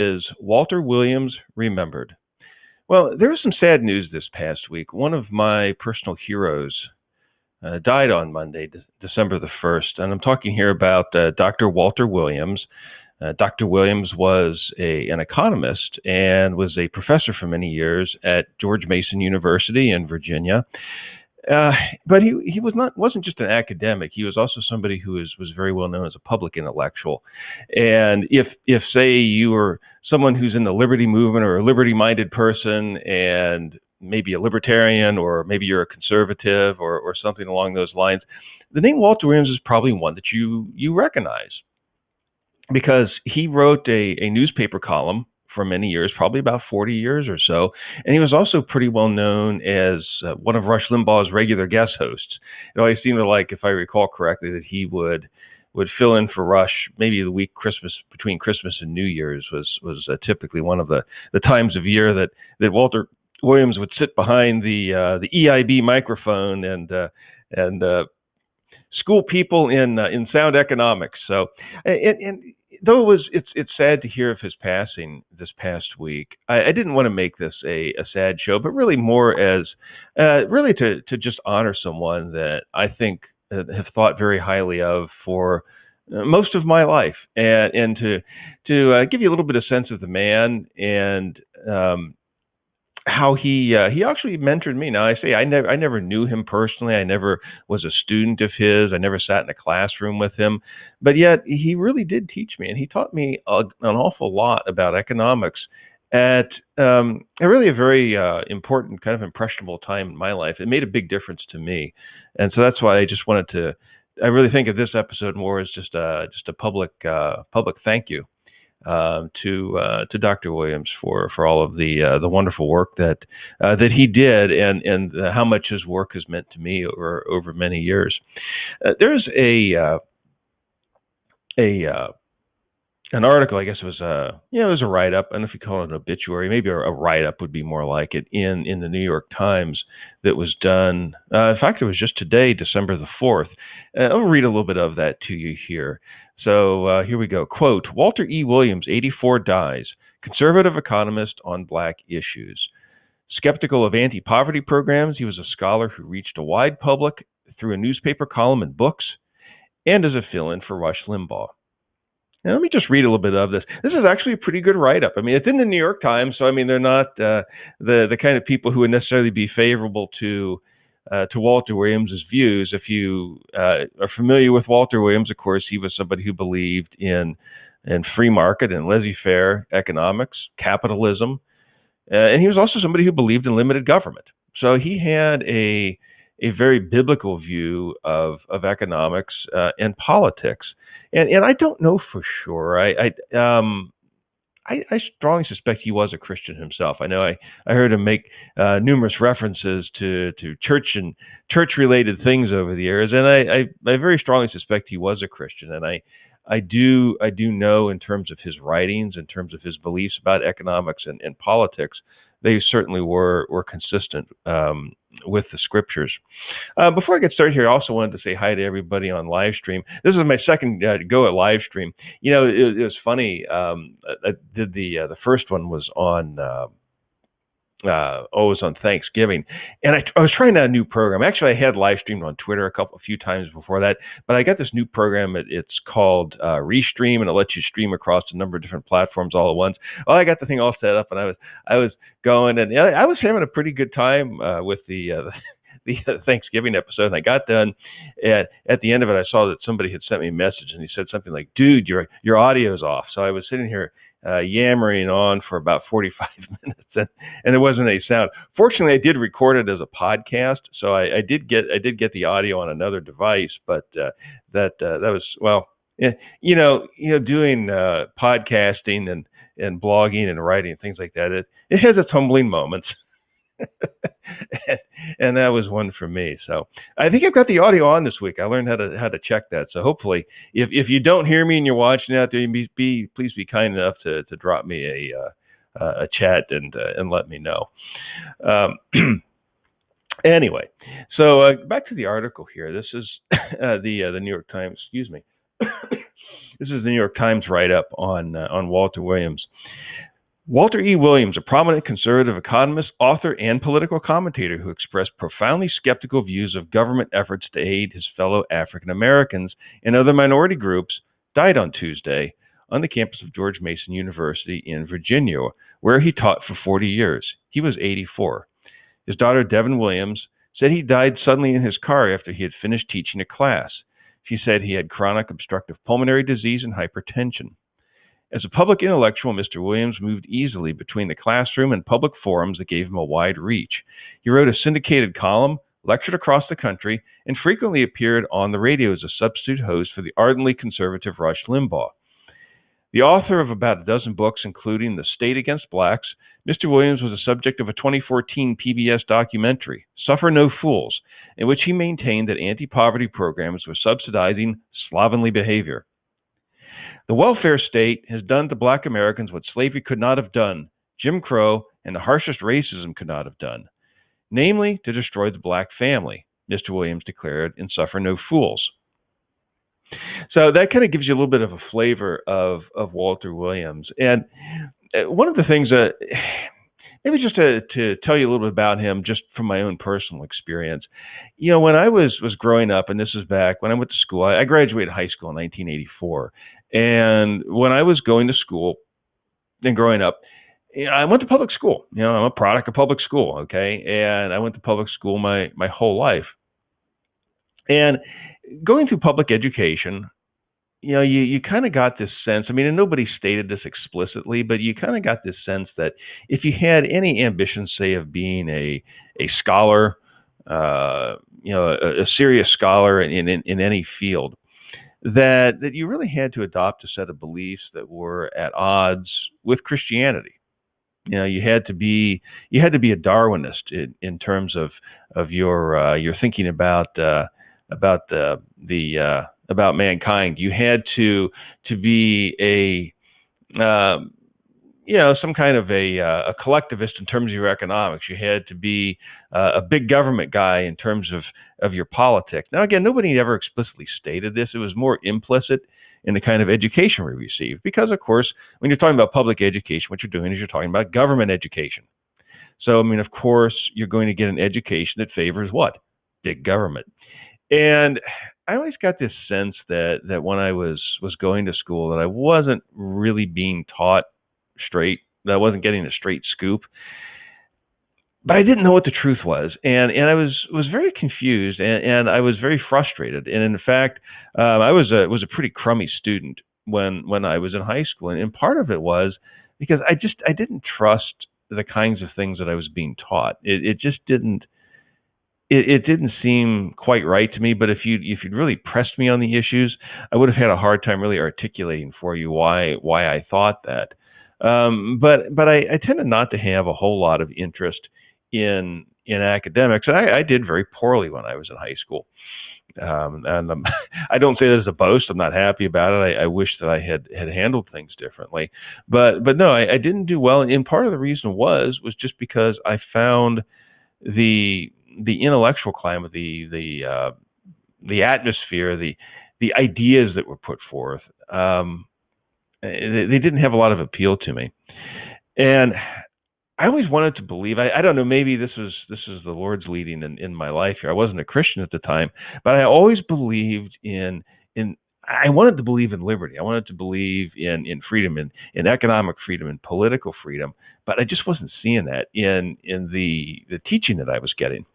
Is Walter Williams remembered? Well, there was some sad news this past week. One of my personal heroes died on Monday, December the 1st, and I'm talking here about Dr. Walter Williams. Dr. Williams was an economist and was a professor for many years at George Mason University in Virginia. Uh, but he wasn't just an academic. He was also somebody who was very well known as a public intellectual. And if say you were someone who's in the liberty movement or a liberty-minded person, and maybe a libertarian, or maybe you're a conservative, or something along those lines, the name Walter Williams is probably one that you recognize, because he wrote a newspaper column for many years, probably about 40 years or so. And he was also pretty well known as one of Rush Limbaugh's regular guest hosts. It always seemed like, if I recall correctly, that he would fill in for Rush maybe the week between Christmas and New Year's was typically one of the times of year that Walter Williams would sit behind the EIB microphone and school people in sound economics. So, and though it's sad to hear of his passing this past week, I didn't want to make this a sad show, but really more as really to just honor someone that I think have thought very highly of for most of my life, and to give you a little bit of sense of the man, and how he actually mentored me. Now, I say I never knew him personally. I never was a student of his. I never sat in a classroom with him, but yet he really did teach me, and he taught me an awful lot about economics at really a very important, kind of impressionable time in my life. It made a big difference to me, and so that's why I just wanted to. I really think of this episode more as just a public thank you to Dr. Williams for all of the wonderful work that he did, and how much his work has meant to me over many years. There's an article, I guess it was it was a write-up. I don't know if you call it an obituary, maybe a write-up would be more like it, in the New York Times, that was done. In fact, it was just today, December the 4th. I'll read a little bit of that to you here. So here we go. Quote, Walter E. Williams, 84, dies. Conservative economist on black issues. Skeptical of anti-poverty programs, he was a scholar who reached a wide public through a newspaper column and books, and as a fill-in for Rush Limbaugh. Now, let me just read a little bit of this. This is actually a pretty good write-up. I mean, it's in the New York Times, so I mean, they're not the kind of people who would necessarily be favorable to Walter Williams' views. If you are familiar with Walter Williams, of course, he was somebody who believed in free market and laissez-faire economics, capitalism, and he was also somebody who believed in limited government. So he had a very biblical view of economics and politics. And I don't know for sure. I strongly suspect he was a Christian himself. I know I heard him make numerous references to church and church-related things over the years, and I very strongly suspect he was a Christian. And I do know, in terms of his writings, in terms of his beliefs about economics and politics, they certainly were consistent with the scriptures. Before I get started here, I also wanted to say hi to everybody on live stream. This is my second go at live stream. You know, it was funny. I did the first one was on. It was on Thanksgiving, and I was trying out a new program. Actually, I had live streamed on Twitter a few times before that, but I got this new program. It's called Restream, and it lets you stream across a number of different platforms all at once. Well, I got the thing all set up, and I was going, and I was having a pretty good time with the Thanksgiving episode. And I got done. At the end of it, I saw that somebody had sent me a message, and he said something like, "Dude, your audio's off." So I was sitting here yammering on for about 45 minutes, and there wasn't any sound. Fortunately, I did record it as a podcast, so I did get the audio on another device. But that was, well, you know, doing podcasting and blogging and writing and things like that. It has its humbling moments. And that was one for me. So I think I've got the audio on this week. I learned how to check that. So hopefully, if you don't hear me and you're watching out there, please be kind enough to drop me a chat and let me know. Anyway, so back to the article here. This is the New York Times. Excuse me. This is the New York Times write-up on Walter Williams. Walter E. Williams, a prominent conservative economist, author, and political commentator who expressed profoundly skeptical views of government efforts to aid his fellow African Americans and other minority groups, died on Tuesday on the campus of George Mason University in Virginia, where he taught for 40 years. He was 84. His daughter, Devin Williams, said he died suddenly in his car after he had finished teaching a class. She said he had chronic obstructive pulmonary disease and hypertension. As a public intellectual, Mr. Williams moved easily between the classroom and public forums that gave him a wide reach. He wrote a syndicated column, lectured across the country, and frequently appeared on the radio as a substitute host for the ardently conservative Rush Limbaugh. The author of about a dozen books, including The State Against Blacks, Mr. Williams was the subject of a 2014 PBS documentary, Suffer No Fools, in which he maintained that anti-poverty programs were subsidizing slovenly behavior. The welfare state has done to black Americans what slavery could not have done, Jim Crow and the harshest racism could not have done, namely to destroy the black family, Mr. Williams declared in Suffer No Fools. So that kind of gives you a little bit of a flavor of Walter Williams. And one of the things that, maybe just to tell you a little bit about him, just from my own personal experience. You know, when I was growing up, and this is back when I went to school, I graduated high school in 1984. And when I was going to school and growing up, I went to public school. You know, I'm a product of public school, okay? And I went to public school my whole life. And going through public education, you know, you kind of got this sense, I mean, and nobody stated this explicitly, but you kind of got this sense that if you had any ambition, say, of being a scholar, you know, a serious scholar in any field, that you really had to adopt a set of beliefs that were at odds with Christianity. You know, you had to be a Darwinist in terms of your thinking about mankind. You had to be a you know, some kind of a collectivist in terms of your economics. You had to be a big government guy in terms of your politics. Now, again, nobody ever explicitly stated this. It was more implicit in the kind of education we received. Because, of course, when you're talking about public education, what you're doing is you're talking about government education. So, I mean, of course, you're going to get an education that favors what? Big government. And I always got this sense that when I was going to school, that I wasn't really being taught straight, that I wasn't getting a straight scoop. But I didn't know what the truth was, and I was very confused, and I was very frustrated. And in fact, I was a pretty crummy student when I was in high school, and part of it was because I didn't trust the kinds of things that I was being taught. It just didn't. It didn't seem quite right to me. But if you'd really pressed me on the issues, I would have had a hard time really articulating for you why I thought that. But I tended not to have a whole lot of interest in academics. I did very poorly when I was in high school. And I don't say that as a boast. I'm not happy about it. I wish that I had handled things differently. But no, I didn't do well. And part of the reason was just because I found the intellectual climate, the atmosphere, the ideas that were put forth, they didn't have a lot of appeal to me. And I always wanted to believe, I don't know, maybe this is the Lord's leading in my life here. I wasn't a Christian at the time, but I always believed I wanted to believe in liberty. I wanted to believe in freedom, in economic freedom, in political freedom, but I just wasn't seeing that in the teaching that I was getting.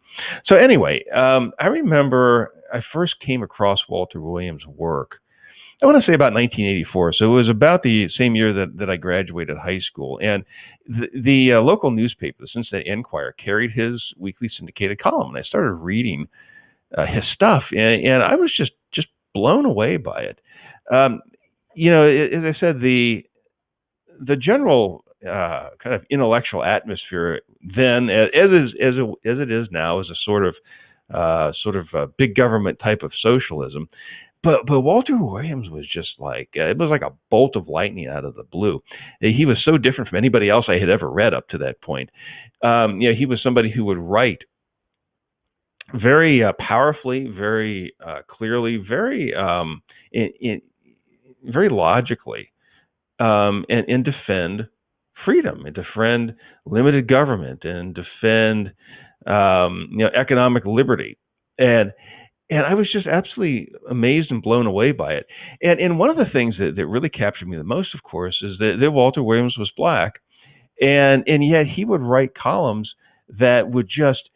So anyway, I remember I first came across Walter Williams' work, I want to say about 1984. So it was about the same year that I graduated high school. And the local newspaper, the Cincinnati Enquirer, carried his weekly syndicated column. And I started reading his stuff, and I was just blown away by it. You know, as I said, the general kind of intellectual atmosphere then, as it is now, is a sort of big government type of socialism. But Walter Williams was just like, it was like a bolt of lightning out of the blue. He was so different from anybody else I had ever read up to that point. You know, he was somebody who would write very powerfully, very clearly, very very logically, and defend freedom and defend limited government and defend economic liberty. And I was just absolutely amazed and blown away by it. And one of the things that really captured me the most, of course, is that Walter Williams was black, and yet he would write columns that would just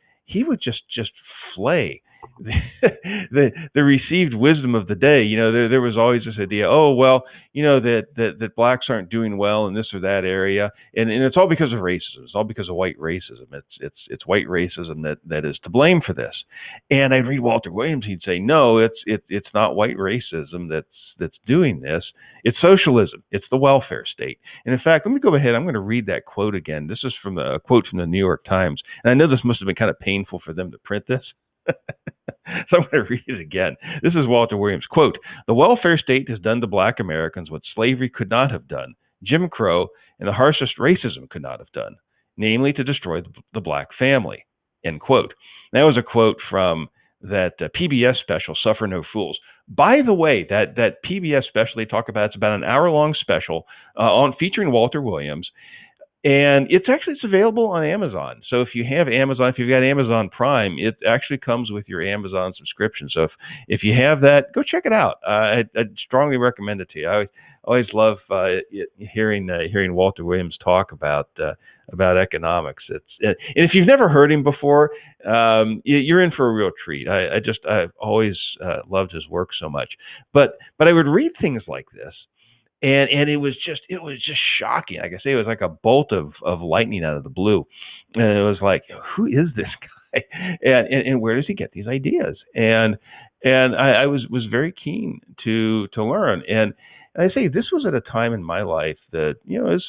flay the received wisdom of the day. There was always this idea, oh well, that blacks aren't doing well in this or that area, and it's all because of racism. It's all because of white racism. It's white racism that is to blame for this. And I'd read Walter Williams, he'd say, no, it's not white racism that's doing this. It's socialism. It's the welfare state. And in fact, let me go ahead. I'm going to read that quote again. This is from a quote from the New York Times, and I know this must have been kind of painful for them to print this. So I'm going to read it again. This is Walter Williams. Quote, "The welfare state has done to black Americans what slavery could not have done, Jim Crow and the harshest racism could not have done, namely to destroy the black family." End quote. That was a quote from that PBS special, Suffer No Fools. By the way, that PBS special they talk about, it's about an hour-long special on featuring Walter Williams. And it's available on Amazon. So if you have Amazon, if you've got Amazon Prime, it actually comes with your Amazon subscription. So if you have that, go check it out. I'd strongly recommend it to you. I always love hearing Walter Williams talk about economics. And if you've never heard him before, you're in for a real treat. I've always loved his work so much. But I would read things like this. And it was just shocking. Like I say, it was like a bolt of lightning out of the blue. And it was like, who is this guy? And where does he get these ideas? And I was very keen to learn. And I say this was at a time in my life that, as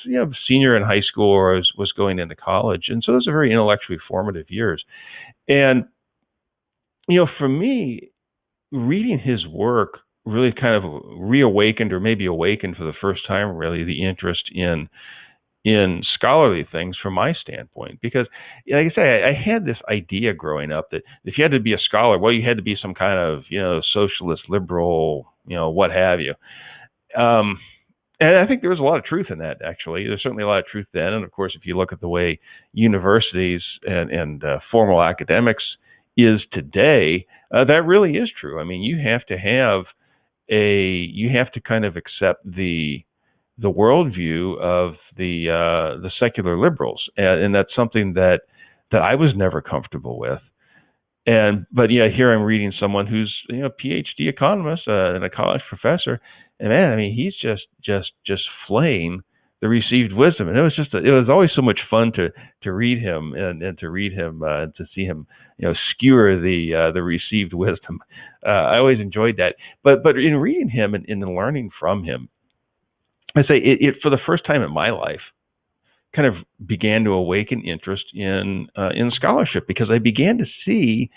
senior in high school or was going into college. And so those are very intellectually formative years. And, for me, reading his work really kind of reawakened, or maybe awakened for the first time, really, the interest in scholarly things from my standpoint. Because, like I say, I had this idea growing up that if you had to be a scholar, well, you had to be some kind of, socialist, liberal, what have you. And I think there was a lot of truth in that, actually. There's certainly a lot of truth then. And of course, if you look at the way universities and formal academics is today, that really is true. I mean, you have to kind of accept the worldview of the secular liberals, and that's something that I was never comfortable with. But here I'm reading someone who's a PhD economist and a college professor, and man, I mean, he's just flaying the received wisdom, and it was always so much fun to read him and to read him and to see him skewer the received wisdom. I always enjoyed that, but in reading him and in learning from him, I say it for the first time in my life kind of began to awaken interest in scholarship, because I began to see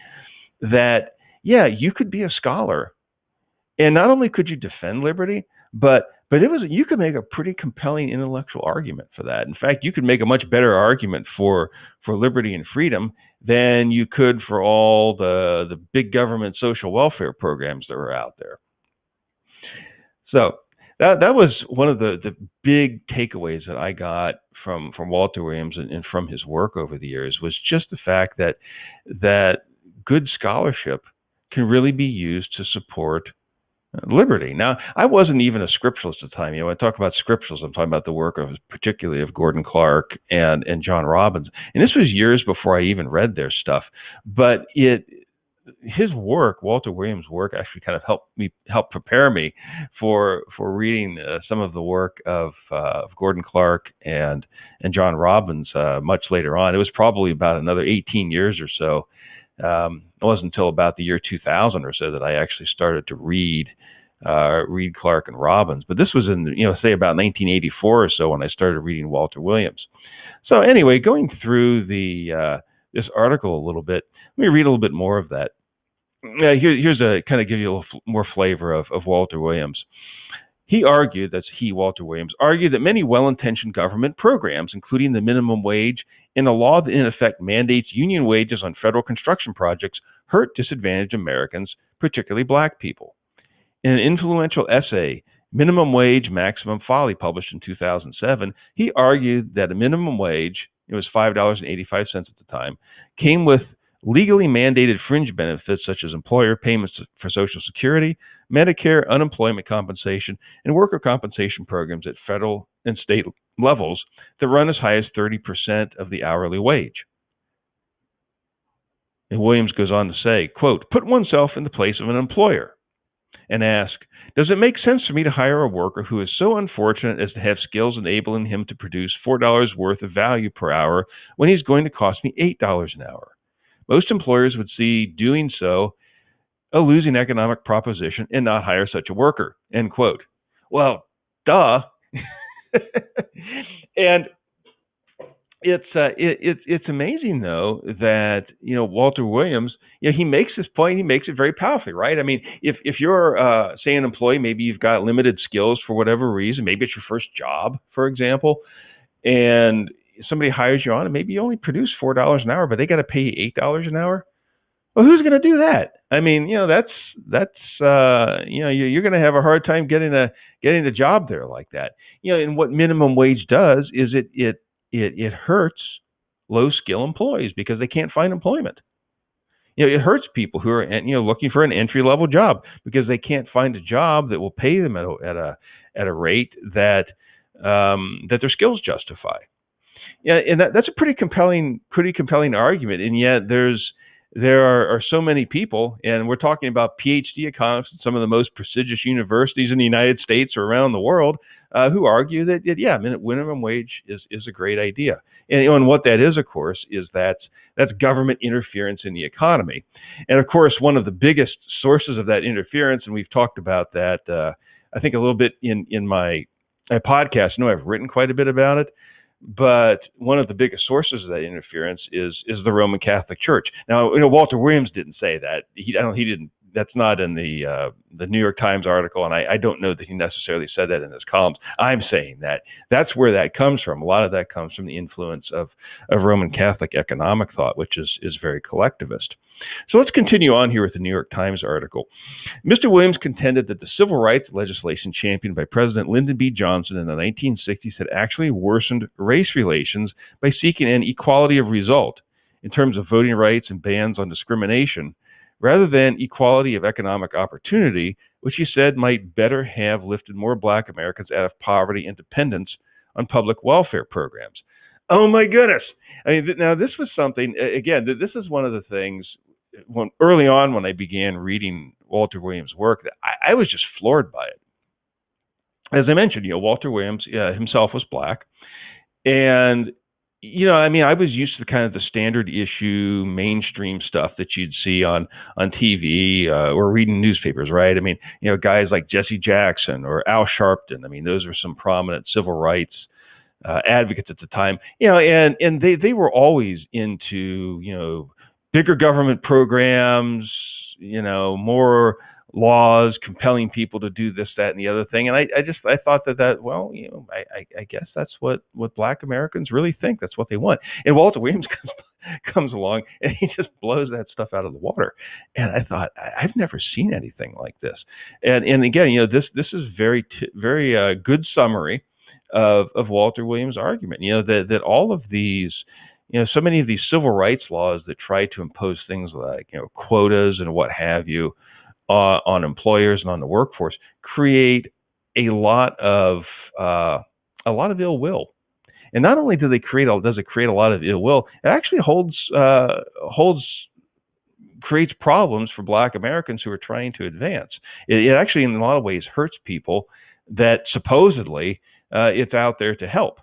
that you could be a scholar, and not only could you defend liberty, but you could make a pretty compelling intellectual argument for that. In fact, you could make a much better argument for liberty and freedom than you could for all the big government social welfare programs that were out there. So that was one of the big takeaways that I got from Walter Williams and from his work over the years, was just the fact that good scholarship can really be used to support liberty. Now, I wasn't even a scripturalist at the time. When I talk about scripturals, I'm talking about the work particularly of Gordon Clark and John Robbins. And this was years before I even read their stuff. But his work, Walter Williams' work, actually kind of helped prepare me for reading some of the work of Gordon Clark and John Robbins much later on. It was probably about another 18 years or so. It wasn't until about the year 2000 or so that I actually started to read Clark and Robbins. But this was in, say about 1984 or so when I started reading Walter Williams. So anyway, going through this article a little bit, let me read a little bit more of that. Here's a kind of give you a little more flavor of Walter Williams. Walter Williams, argued that many well-intentioned government programs, including the minimum wage and a law that in effect mandates union wages on federal construction projects, hurt disadvantaged Americans, particularly black people. In an influential essay, Minimum Wage, Maximum Folly, published in 2007, he argued that a minimum wage, it was $5.85 at the time, came with legally mandated fringe benefits such as employer payments for Social Security, Medicare, unemployment compensation, and worker compensation programs at federal and state levels that run as high as 30% of the hourly wage. And Williams goes on to say, quote, put oneself in the place of an employer and ask, does it make sense for me to hire a worker who is so unfortunate as to have skills enabling him to produce $4 worth of value per hour when he's going to cost me $8 an hour? Most employers would see doing so a losing economic proposition and not hire such a worker, end quote. Well, duh. And it's amazing though that Walter Williams, he makes this point. He makes it very powerfully, right? I mean, if you're say an employee, maybe you've got limited skills for whatever reason, maybe it's your first job, for example, and somebody hires you on, and maybe you only produce $4 an hour, but they got to pay you $8 an hour. Well, who's going to do that? I mean, that's you're going to have a hard time getting a job there like that. And what minimum wage does is it hurts low skill employees because they can't find employment. It hurts people who are looking for an entry level job because they can't find a job that will pay them at a rate that their skills justify. Yeah, and that's a pretty compelling argument. And yet there are so many people, and we're talking about PhD economists at some of the most prestigious universities in the United States or around the world, who argue that minimum wage is a great idea. And what that is, of course, is that's government interference in the economy. And of course, one of the biggest sources of that interference, and we've talked about that, I think a little bit in my podcast. I know I've written quite a bit about it. But one of the biggest sources of that interference is the Roman Catholic Church. Now, Walter Williams didn't say that. He didn't. That's not in the New York Times article, and I don't know that he necessarily said that in his columns. I'm saying that that's where that comes from. A lot of that comes from the influence of Roman Catholic economic thought, which is very collectivist. So let's continue on here with the New York Times article. Mr. Williams contended that the civil rights legislation championed by President Lyndon B. Johnson in the 1960s had actually worsened race relations by seeking an equality of result in terms of voting rights and bans on discrimination, rather than equality of economic opportunity, which he said might better have lifted more Black Americans out of poverty and dependence on public welfare programs. Oh my goodness. I mean, now this was something, again, this is one of the things, early on when I began reading Walter Williams' work, that I was just floored by it. As I mentioned, Walter Williams himself was Black. And, I was used to kind of the standard issue, mainstream stuff that you'd see on TV or reading newspapers, right? I mean, guys like Jesse Jackson or Al Sharpton. I mean, those were some prominent civil rights advocates at the time, and they were always into, bigger government programs, more laws compelling people to do this, that, and the other thing. And I thought that I guess that's what Black Americans really think. That's what they want. And Walter Williams comes along and he just blows that stuff out of the water. And I thought, I've never seen anything like this. And again, this is very good summary of Walter Williams' argument. That all of these, so many of these civil rights laws that try to impose things like quotas and what have you on employers and on the workforce create a lot of ill will. And not only does it create a lot of ill will, it actually creates problems for Black Americans who are trying to advance. It actually, in a lot of ways, hurts people that supposedly it's out there to help.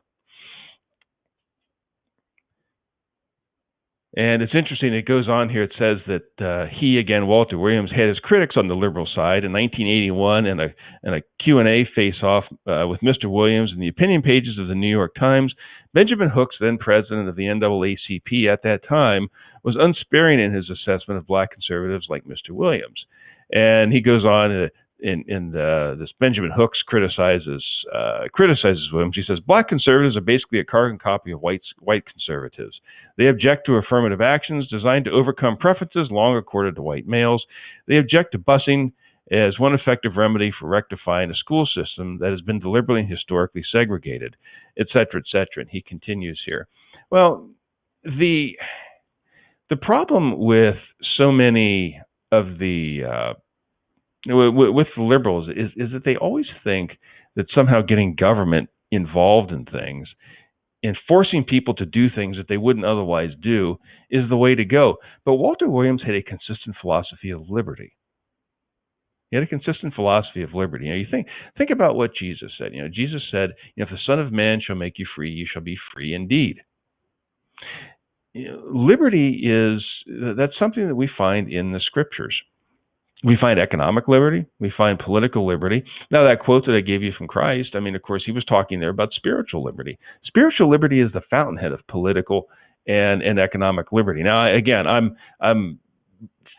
And it's interesting, it goes on here, it says that Walter Williams, had his critics on the liberal side in 1981 in a Q&A face-off with Mr. Williams in the opinion pages of the New York Times. Benjamin Hooks, then president of the NAACP at that time, was unsparing in his assessment of Black conservatives like Mr. Williams. And he goes on this Benjamin Hooks criticizes Williams. He says, Black conservatives are basically a carbon copy of white conservatives. They object to affirmative actions designed to overcome preferences long accorded to white males. They object to busing as one effective remedy for rectifying a school system that has been deliberately and historically segregated, et cetera, et cetera. And he continues here. Well, the problem with so many of the with the liberals is that they always think that somehow getting government involved in things and forcing people to do things that they wouldn't otherwise do is the way to go. But Walter Williams had a consistent philosophy of liberty. He had a consistent philosophy of liberty. You think about what Jesus said. Jesus said, "If the Son of Man shall make you free, you shall be free indeed." Liberty that's something that we find in the scriptures. We find economic liberty. We find political liberty. Now, that quote that I gave you from Christ, of course, he was talking there about spiritual liberty. Spiritual liberty is the fountainhead of political and economic liberty. Now, again, I'm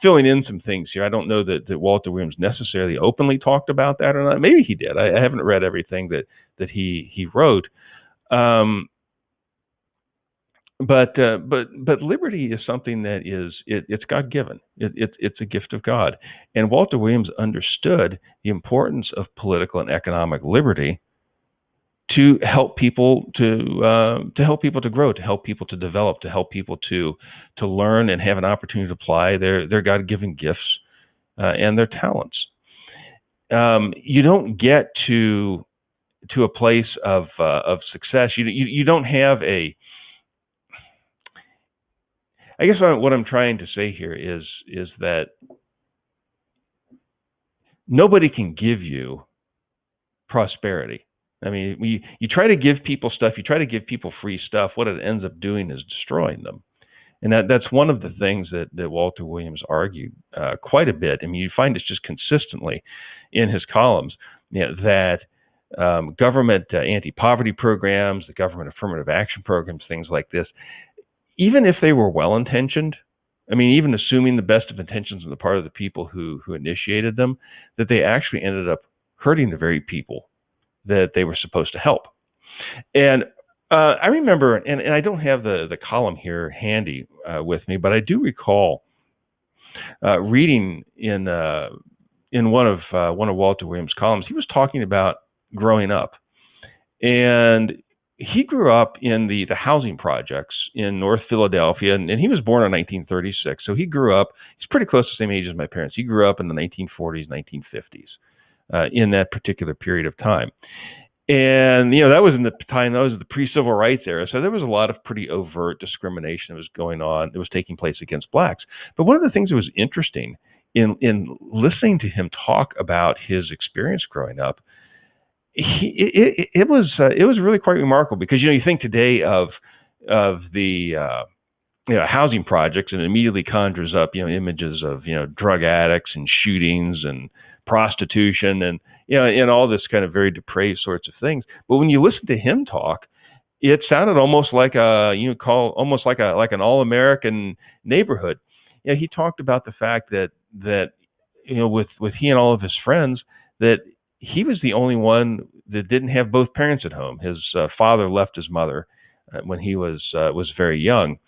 filling in some things here. I don't know that Walter Williams necessarily openly talked about that or not. Maybe he did. I haven't read everything that he wrote. But liberty is something that it's God-given. It's a gift of God. And Walter Williams understood the importance of political and economic liberty to help people to grow, to help people to develop, to help people to learn and have an opportunity to apply their God-given gifts and their talents. You don't get to a place of success. You don't have a I guess what I'm trying to say here is that nobody can give you prosperity. You try to give people stuff, you try to give people free stuff, what it ends up doing is destroying them. And that's one of the things that Walter Williams argued quite a bit. You find this just consistently in his columns, that government anti-poverty programs, the government affirmative action programs, things like this, even if they were well-intentioned, even assuming the best of intentions on the part of the people who initiated them, that they actually ended up hurting the very people that they were supposed to help. And I remember, and I don't have the column here handy with me, but I do recall reading in one of Walter Williams' columns, he was talking about growing up, and he grew up in the housing projects in North Philadelphia, and he was born in 1936. So he grew up, he's pretty close to the same age as my parents. He grew up in the 1940s, 1950s, in that particular period of time. And, that was in the time, that was the pre-civil rights era. So there was a lot of pretty overt discrimination that was going on, that was taking place against blacks. But one of the things that was interesting in listening to him talk about his experience growing up, it was really quite remarkable, because you think today of the housing projects, and it immediately conjures up images of drug addicts and shootings and prostitution and all this kind of very depraved sorts of things. But when you listen to him talk, it sounded almost like almost like an all-American neighborhood. He talked about the fact that with he and all of his friends, that he was the only one that didn't have both parents at home. His father left his mother when he was very young.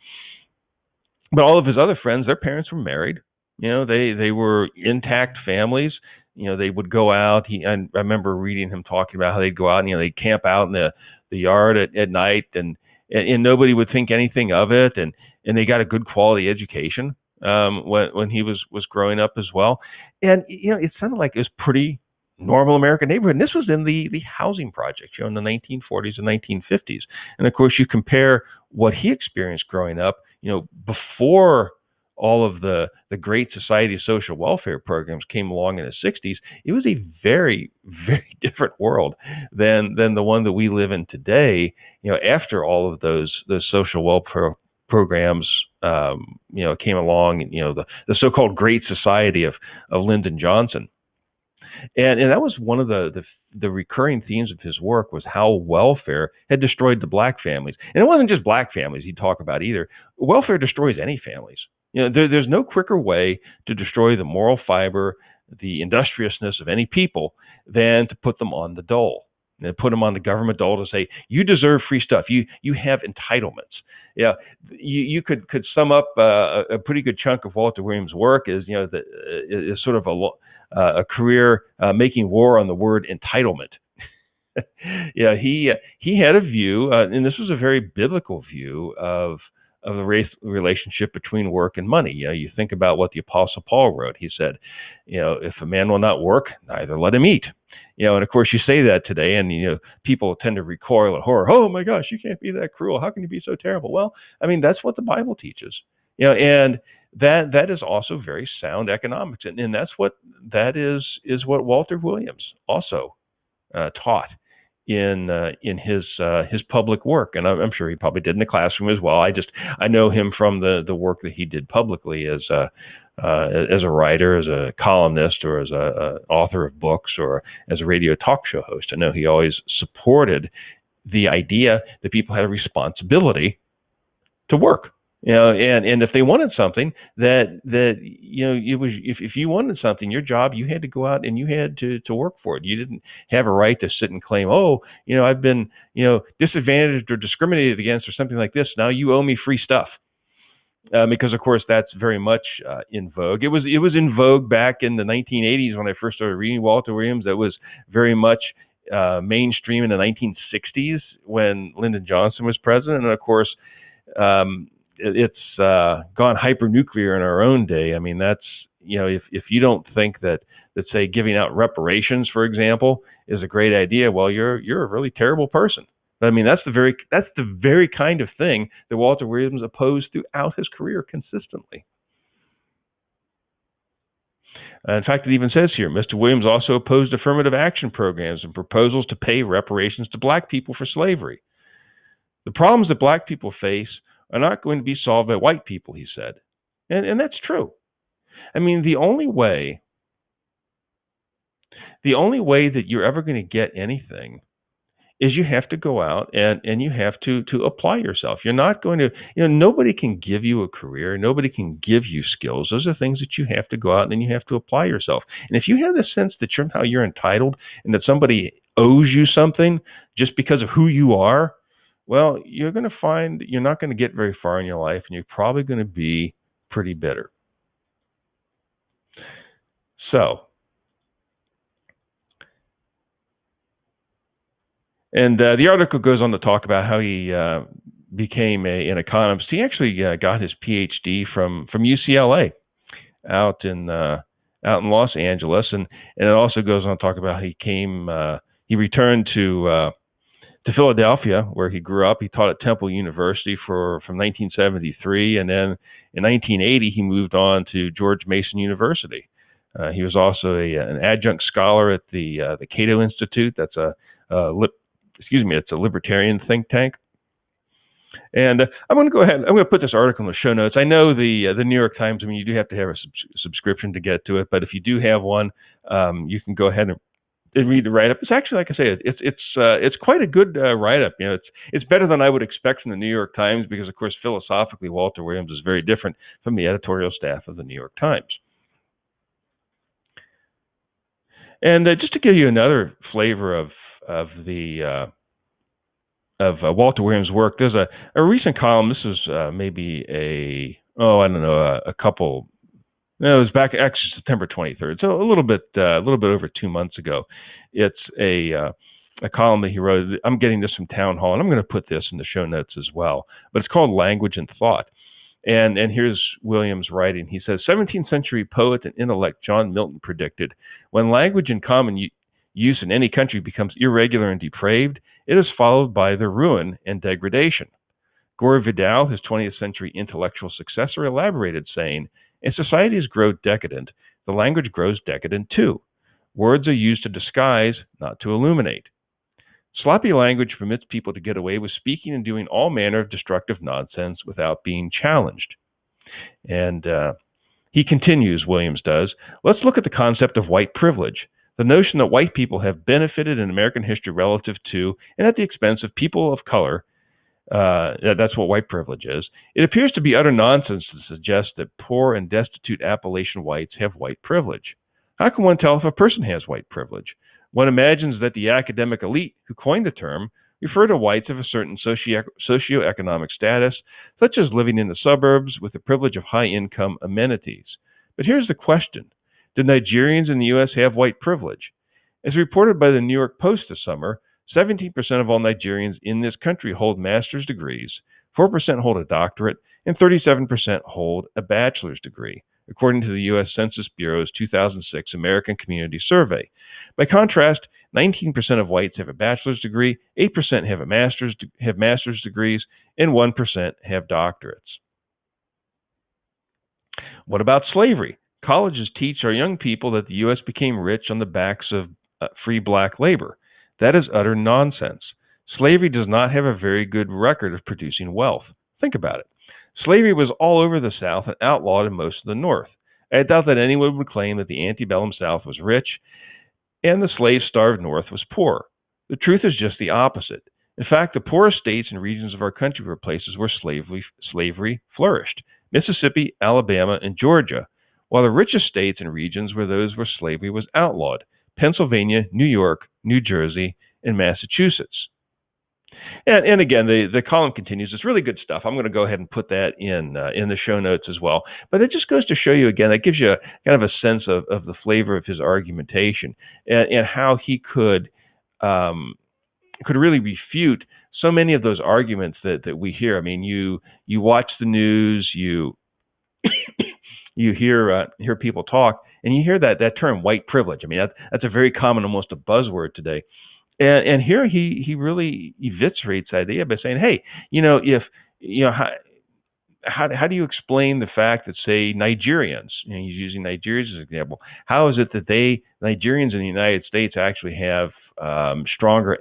But all of his other friends, their parents were married. They were intact families. They would go out. I remember reading him talking about how they'd go out and they'd camp out in the yard at night, and nobody would think anything of it. And they got a good quality education when he was growing up as well. And it sounded like it was pretty normal American neighborhood. And this was in the housing project, in the 1940s and 1950s. And of course, you compare what he experienced growing up, before all of the Great Society of Social Welfare programs came along in the 60s. It was a very, very different world than the one that we live in today. After all of those social welfare programs, came along, the so-called Great Society of Lyndon Johnson. And that was one of the recurring themes of his work, was how welfare had destroyed the black families. And it wasn't just black families he'd talk about either. Welfare destroys any families. There's no quicker way to destroy the moral fiber, the industriousness of any people, than to put them on the dole. And put them on the government dole to say, you deserve free stuff. You have entitlements. You could sum up a pretty good chunk of Walter Williams' work as is sort of a career making war on the word entitlement. Yeah, he had a view, and this was a very biblical view of the relationship between work and money. You think about what the Apostle Paul wrote. He said, if a man will not work, neither let him eat. And of course you say that today, and people tend to recoil in horror. Oh my gosh, you can't be that cruel. How can you be so terrible? Well, I mean, that's what the Bible teaches. And that is also very sound economics, and that is what Walter Williams also taught in his public work, and I'm sure he probably did in the classroom as well. I know him from the work that he did publicly as a writer, as a columnist, or as a author of books, or as a radio talk show host. I know he always supported the idea that people had a responsibility to work. And if they wanted something, that it was, if you wanted something, your job, you had to go out and you had to work for it. You didn't have a right to sit and claim, I've been disadvantaged or discriminated against or something like this. Now you owe me free stuff. Because of course that's very much in vogue. It was in vogue back in the 1980s when I first started reading Walter Williams. That was very much mainstream in the 1960s when Lyndon Johnson was president, and of course. It's gone hyper-nuclear in our own day. I mean, that's, if you don't think that say giving out reparations, for example, is a great idea, well, you're a really terrible person. But I mean, that's the very kind of thing that Walter Williams opposed throughout his career consistently. In fact, it even says here, Mr. Williams also opposed affirmative action programs and proposals to pay reparations to black people for slavery. The problems that black people face are not going to be solved by white people, he said. And that's true. I mean, the only way that you're ever going to get anything is you have to go out and you have to apply yourself. You're not going to, nobody can give you a career. Nobody can give you skills. Those are things that you have to go out and you have to apply yourself. And if you have the sense that you're entitled and that somebody owes you something just because of who you are, well, you're going to find you're not going to get very far in your life, and you're probably going to be pretty bitter. So, and the article goes on to talk about how he became an economist. He actually got his PhD from UCLA out in Los Angeles, and it also goes on to talk about how he returned to Philadelphia, where he grew up. He taught at Temple University from 1973, and then in 1980 he moved on to George Mason University. He was also an adjunct scholar at the Cato Institute. That's it's a libertarian think tank. And I'm going to go ahead. I'm going to put this article in the show notes. I know the New York Times. I mean, you do have to have a subscription to get to it, but if you do have one, you can go ahead and read the write-up. It's actually, like I say, it's quite a good write-up. It's better than I would expect from the New York Times because, of course, philosophically, Walter Williams is very different from the editorial staff of the New York Times. And just to give you another flavor of Walter Williams' work, there's a recent column. This is maybe a couple. No, it was back actually September 23rd, so a little bit over 2 months ago. It's a column that he wrote. I'm getting this from Town Hall, and I'm going to put this in the show notes as well. But it's called Language and Thought. And here's Williams writing. He says, 17th century poet and intellect John Milton predicted, when language in common use in any country becomes irregular and depraved, it is followed by the ruin and degradation. Gore Vidal, his 20th century intellectual successor, elaborated, saying, as societies grow decadent, the language grows decadent too. Words are used to disguise, not to illuminate. Sloppy language permits people to get away with speaking and doing all manner of destructive nonsense without being challenged. And he continues, Williams does, let's look at the concept of white privilege, the notion that white people have benefited in American history relative to and at the expense of people of color. That's what white privilege is. It appears to be utter nonsense to suggest that poor and destitute Appalachian whites have white privilege. How can one tell if a person has white privilege? One imagines that the academic elite who coined the term refer to whites of a certain socioeconomic status, such as living in the suburbs with the privilege of high-income amenities. But here's the question. Did Nigerians in the U.S. have white privilege? As reported by the New York Post this summer, 17% of all Nigerians in this country hold master's degrees, 4% hold a doctorate, and 37% hold a bachelor's degree, according to the U.S. Census Bureau's 2006 American Community Survey. By contrast, 19% of whites have a bachelor's degree, 8% have master's degrees, and 1% have doctorates. What about slavery? Colleges teach our young people that the U.S. became rich on the backs of free black labor. That is utter nonsense. Slavery does not have a very good record of producing wealth. Think about it. Slavery was all over the South and outlawed in most of the North. I doubt that anyone would claim that the antebellum South was rich and the slave-starved North was poor. The truth is just the opposite. In fact, the poorest states and regions of our country were places where slavery flourished: Mississippi, Alabama, and Georgia, while the richest states and regions were those where slavery was outlawed: Pennsylvania, New York, New Jersey, and Massachusetts. And again, the column continues. It's really good stuff. I'm going to go ahead and put that in the show notes as well. But it just goes to show you, again, that gives you kind of a sense of the flavor of his argumentation and how he could really refute so many of those arguments that we hear. I mean, you watch the news, you hear people talk, and you hear that term white privilege. I mean, that's a very common, almost a buzzword today. And here he really eviscerates the idea by saying, hey, how do you explain the fact that, say, Nigerians, he's using Nigerians as an example, how is it that Nigerians in the United States actually have stronger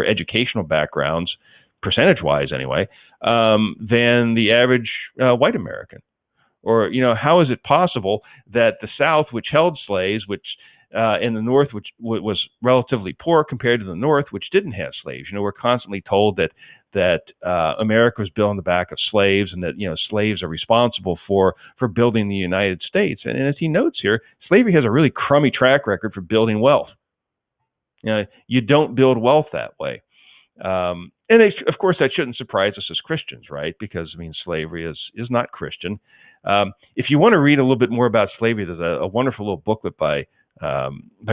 educational backgrounds, percentage-wise anyway, than the average white American? Or, how is it possible that the South, which held slaves, in the North, which was relatively poor compared to the North, which didn't have slaves? We're constantly told that America was built on the back of slaves, and that slaves are responsible for building the United States. And as he notes here, slavery has a really crummy track record for building wealth. You don't build wealth that way. And of course, that shouldn't surprise us as Christians, right? Because slavery is not Christian. If you want to read a little bit more about slavery, there's a wonderful little booklet by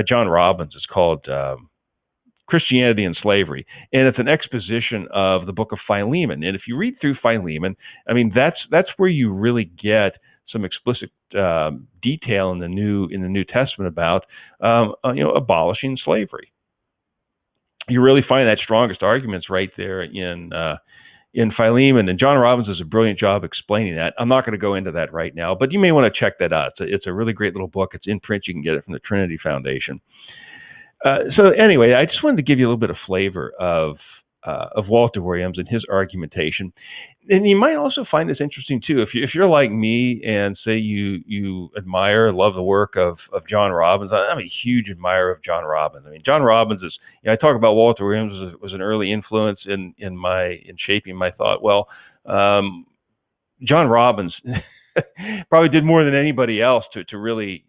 John Robbins. It's called Christianity and Slavery, and it's an exposition of the book of Philemon. And if you read through Philemon, that's where you really get some explicit detail in the New Testament about abolishing slavery. You really find that strongest arguments right there in Philemon, and John Robbins does a brilliant job explaining that. I'm not going to go into that right now, but you may want to check that out. It's a really great little book. It's in print. You can get it from the Trinity Foundation. So anyway, I just wanted to give you a little bit of flavor of Walter Williams and his argumentation. And you might also find this interesting too. If you're like me and say you admire, love the work of John Robbins. I'm a huge admirer of John Robbins. John Robbins is, I talk about Walter Williams was an early influence in shaping my thought. Well, John Robbins probably did more than anybody else to really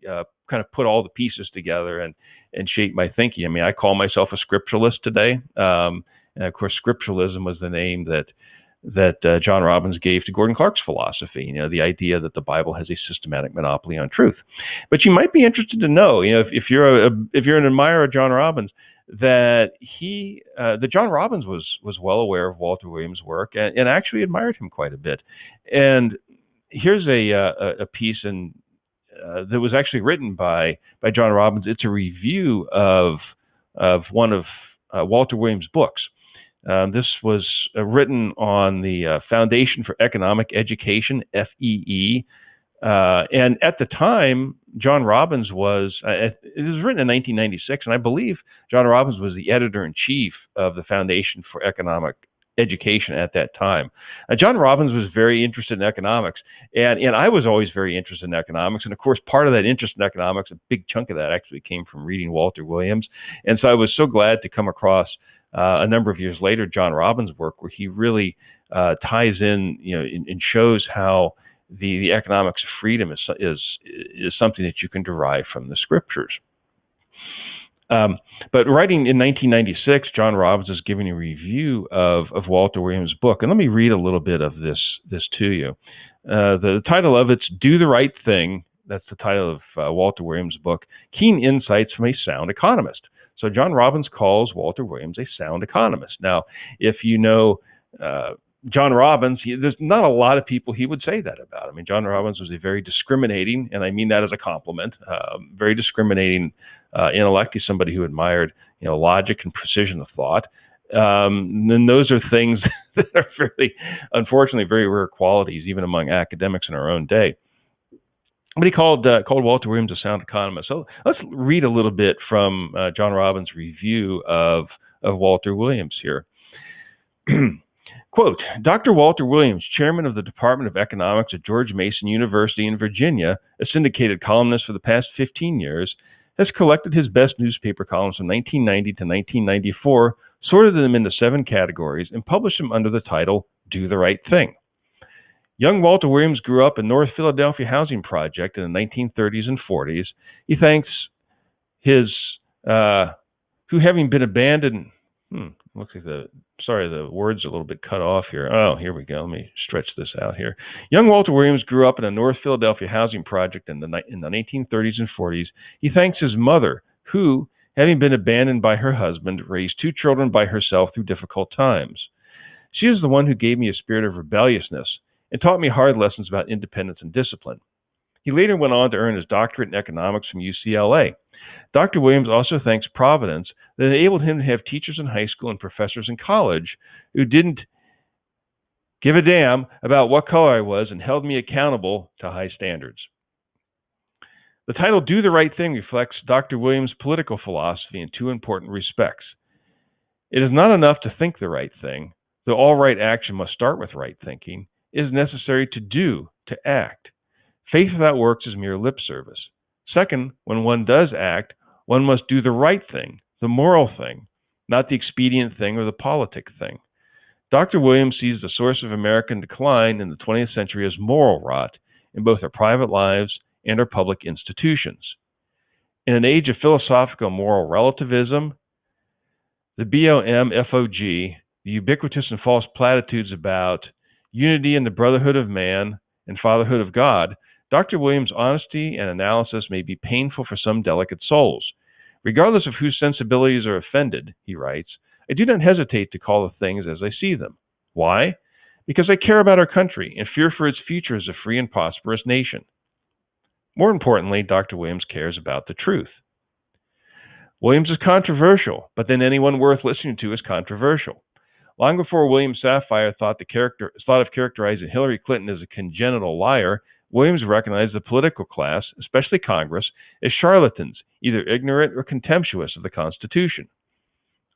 kind of put all the pieces together and shape my thinking. I call myself a scripturalist today. And of course, scripturalism was the name that John Robbins gave to Gordon Clark's philosophy. The idea that the Bible has a systematic monopoly on truth. But you might be interested to know, if you're an admirer of John Robbins, that John Robbins was well aware of Walter Williams' work and actually admired him quite a bit. And here's a piece that was actually written by John Robbins. It's a review of one of Walter Williams' books. This was written on the Foundation for Economic Education, FEE. And at the time, John Robbins it was written in 1996, and I believe John Robbins was the editor-in-chief of the Foundation for Economic Education at that time. John Robbins was very interested in economics, and I was always very interested in economics. And of course, part of that interest in economics, a big chunk of that actually came from reading Walter Williams. And so I was so glad to come across a number of years later John Robbins' work, where he really ties in, and shows how the economics of freedom is something that you can derive from the scriptures. But writing in 1996, John Robbins is giving a review of Walter Williams' book, and let me read a little bit of this to you. The title of it's "Do the Right Thing: That's the title of Walter Williams' book, Keen Insights from a Sound Economist. So John Robbins calls Walter Williams a sound economist. Now, if you know John Robbins, there's not a lot of people he would say that about. I mean, John Robbins was a very discriminating, and I mean that as a compliment, very discriminating intellect. He's somebody who admired, logic and precision of thought. And those are things that are unfortunately, very rare qualities, even among academics in our own day. But he called Walter Williams a sound economist. So let's read a little bit from John Robbins' review of Walter Williams here. Quote, Dr. Walter Williams, chairman of the Department of Economics at George Mason University in Virginia, a syndicated columnist for the past 15 years, has collected his best newspaper columns from 1990 to 1994, sorted them into 7 categories, and published them under the title, Do the Right Thing. Young Walter Williams grew up in North Philadelphia housing project in the 1930s and 40s. He thanks his, who having been abandoned, looks like the words are a little bit cut off here. Oh, here we go. Let me stretch this out here. Young Walter Williams grew up in a North Philadelphia housing project in the 1930s and 40s. He thanks his mother, who, having been abandoned by her husband, raised 2 children by herself through difficult times. She is the one who gave me a spirit of rebelliousness and taught me hard lessons about independence and discipline. He later went on to earn his doctorate in economics from UCLA. Dr. Williams also thanks Providence that enabled him to have teachers in high school and professors in college who didn't give a damn about what color I was and held me accountable to high standards. The title Do the Right Thing reflects Dr. Williams' political philosophy in 2 important respects. It is not enough to think the right thing, though all right action must start with right thinking. It is necessary to do, to act. Faith without works is mere lip service. Second, when one does act, one must do the right thing, the moral thing, not the expedient thing or the politic thing. Dr. Williams sees the source of American decline in the 20th century as moral rot in both our private lives and our public institutions. In an age of philosophical moral relativism, the BOMFOG, the ubiquitous and false platitudes about unity in the brotherhood of man and fatherhood of God, Dr. Williams' honesty and analysis may be painful for some delicate souls. Regardless of whose sensibilities are offended, he writes, I do not hesitate to call the things as I see them. Why? Because I care about our country and fear for its future as a free and prosperous nation. More importantly, Dr. Williams cares about the truth. Williams is controversial, but then anyone worth listening to is controversial. Long before William Safire thought of characterizing Hillary Clinton as a congenital liar, Williams recognized the political class, especially Congress, as charlatans, either ignorant or contemptuous of the Constitution.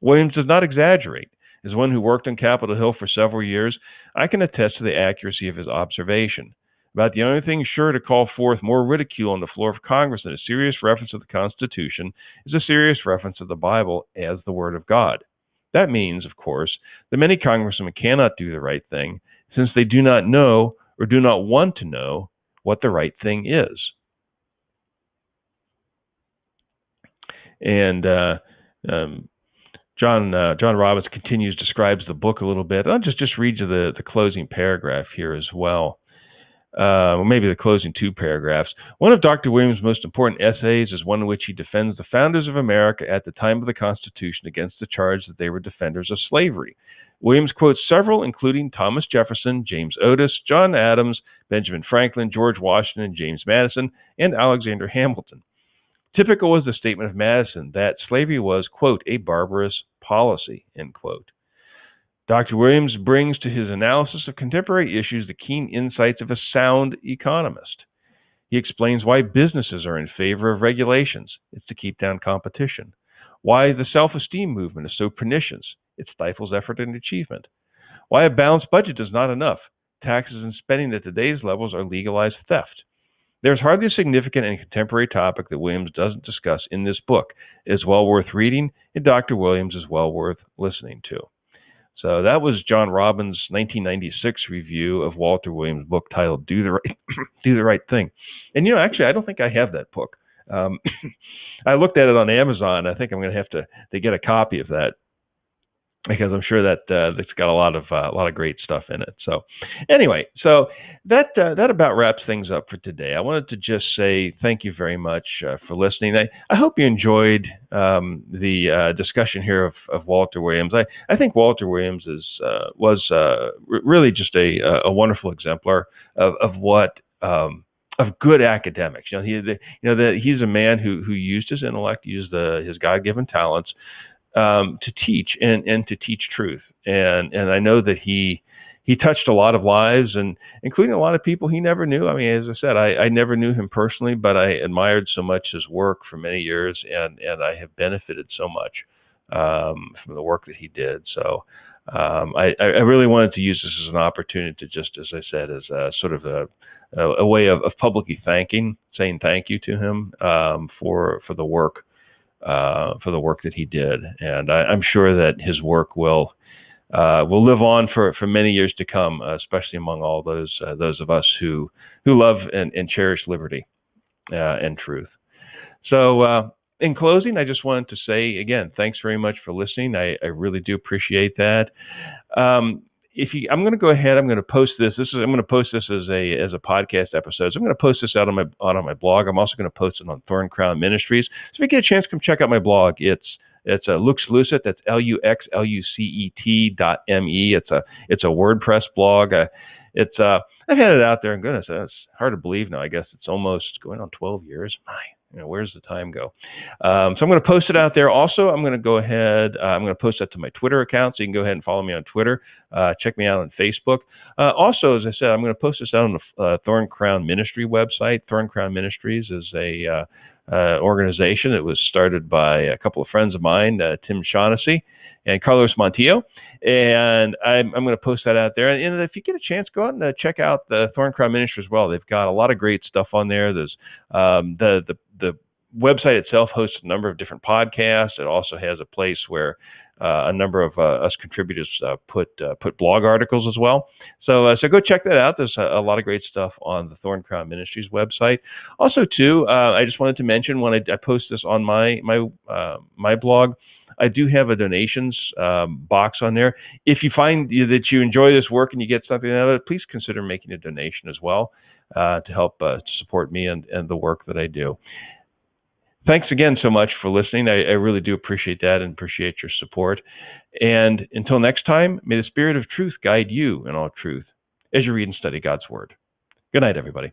Williams does not exaggerate. As one who worked on Capitol Hill for several years, I can attest to the accuracy of his observation. About the only thing sure to call forth more ridicule on the floor of Congress than a serious reference to the Constitution is a serious reference to the Bible as the Word of God. That means, of course, that many congressmen cannot do the right thing since they do not know or do not want to know what the right thing is. And John Robbins describes the book a little bit. I'll just read you the closing paragraph here as well. Or maybe the closing 2 paragraphs. One of Dr. Williams' most important essays is one in which he defends the founders of America at the time of the Constitution against the charge that they were defenders of slavery. Williams quotes several, including Thomas Jefferson, James Otis, John Adams, Benjamin Franklin, George Washington, James Madison, and Alexander Hamilton. Typical was the statement of Madison that slavery was, quote, a barbarous policy, end quote. Dr. Williams brings to his analysis of contemporary issues the keen insights of a sound economist. He explains why businesses are in favor of regulations. It's to keep down competition. Why the self-esteem movement is so pernicious. It stifles effort and achievement. Why a balanced budget is not enough. Taxes and spending at today's levels are legalized theft. There's hardly a significant and contemporary topic that Williams doesn't discuss in this book. It is well worth reading, and Dr. Williams is well worth listening to. So that was John Robbins' 1996 review of Walter Williams' book titled Do the Right Thing. And, actually, I don't think I have that book. I looked at it on Amazon. I think I'm going to have to get a copy of that. because I'm sure that that's got a lot of great stuff in it. So, anyway, so that about wraps things up for today. I wanted to just say thank you very much for listening. I hope you enjoyed the discussion here of Walter Williams. I think Walter Williams was really just a wonderful exemplar of what. Of good academics, he's a man who used his intellect, used his God-given talents, to teach and to teach truth. And I know that he touched a lot of lives, and including a lot of people he never knew. I mean, as I said, I never knew him personally, but I admired so much his work for many years, and I have benefited so much from the work that he did. So I really wanted to use this as an opportunity to just, as I said, as a sort of a way of publicly saying thank you to him for the work that he did, and I'm sure that his work will live on for many years to come, especially among all those of us who love and cherish liberty and truth. So, in closing, I just wanted to say again, thanks very much for listening. I really do appreciate that. I'm going to go ahead. I'm going to post this. I'm going to post this as a podcast episode. So I'm going to post this out on my blog. I'm also going to post it on Thorn Crown Ministries. So if you get a chance, come check out my blog. It's Lucet. That's LuxLucet.me. It's a WordPress blog. I've had it out there, and goodness, it's hard to believe now. I guess it's almost going on 12 years. Where's the time go? So I'm going to post it out there. Also, I'm going to go ahead. I'm going to post that to my Twitter account, so you can go ahead and follow me on Twitter. Check me out on Facebook. Also, as I said, I'm going to post this out on the Thorn Crown Ministry website. Thorn Crown Ministries is a organization that was started by a couple of friends of mine, Tim Shaughnessy and Carlos Montillo. And I'm going to post that out there. And if you get a chance, go out and check out the Thorn Crown Ministry as well. They've got a lot of great stuff on there. There's the website itself hosts a number of different podcasts. It also has a place where a number of us contributors put blog articles as well. So go check that out. There's a lot of great stuff on the Thorn Crown Ministries website. Also, too, I just wanted to mention when I post this on my blog, I do have a donations box on there. If you find that you enjoy this work and you get something out of it, please consider making a donation as well to help to support me and the work that I do. Thanks again so much for listening. I really do appreciate that and appreciate your support. And until next time, may the Spirit of truth guide you in all truth as you read and study God's Word. Good night, everybody.